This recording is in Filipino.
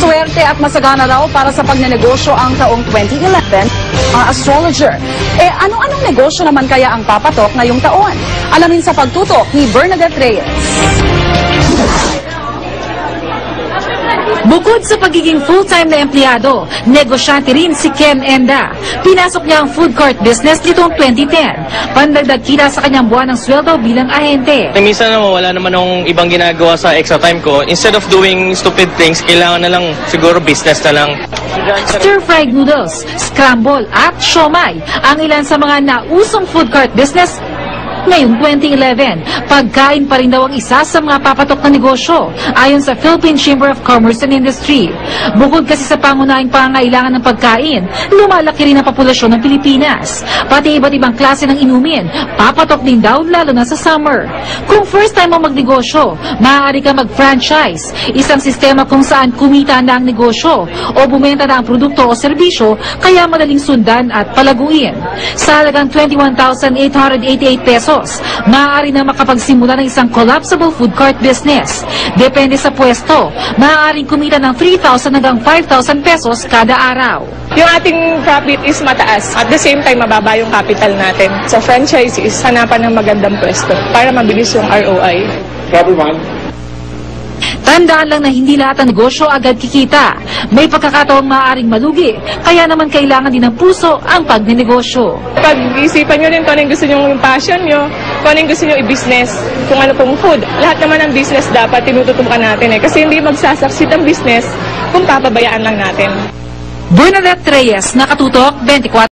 Swerte at masagana raw para sa pagnenegosyo ang taong 2011, astrologer. Ano-anong negosyo naman kaya ang papatok ngayong taon? Alamin sa pagtutok ni Bernadette Reyes. Bukod sa pagiging full-time na empleyado, negosyante rin si Ken Enda. Pinasok niya ang food court business nitong 2010. Pandagdag kita sa kanyang buwan ng sweldo bilang ahente. Minsan naman wala naman akong ibang ginagawa sa extra time ko. Instead of doing stupid things, kailangan na lang siguro business na lang. Stir-fried noodles, scramble at siomai ang ilan sa mga nausong food court business ngayong 2011. Pagkain pa rin daw ang isa sa mga papatok na negosyo ayon sa Philippine Chamber of Commerce and Industry. Bukod kasi sa pangunahing pangangailangan ng pagkain, lumalaki rin ang populasyon ng Pilipinas. Pati iba't ibang klase ng inumin, papatok din daw lalo na sa summer. Kung first time mo magnegosyo, maaari ka mag-franchise, isang sistema kung saan kumita na ang negosyo o bumenta na ang produkto o serbisyo kaya madaling sundan at palaguin. Sa halagang 21,888 pesos, maaari na makapagsimula ng isang collapsible food court business. Depende sa pwesto, maaaring kumita ng 3,000 hanggang 5,000 pesos kada araw. Yung ating profit is mataas. At the same time, mababa yung capital natin. Sa franchise is hanapan ng magandang pwesto para mabilis yung ROI. Tandaan lang na hindi lahat ng negosyo agad kikita. May pagkakataong maaaring malugi, kaya naman kailangan din ng puso ang pagnenegosyo. Pag-isipan nyo rin kung ano yung gusto nyo, yung passion nyo, kung ano yung gusto nyo i-business, kung ano pong food. Lahat naman ng business dapat tinututukan natin kasi hindi magsasucceed ang business kung papabayaan lang natin. Bernadette Reyes, Nakatutok, 24.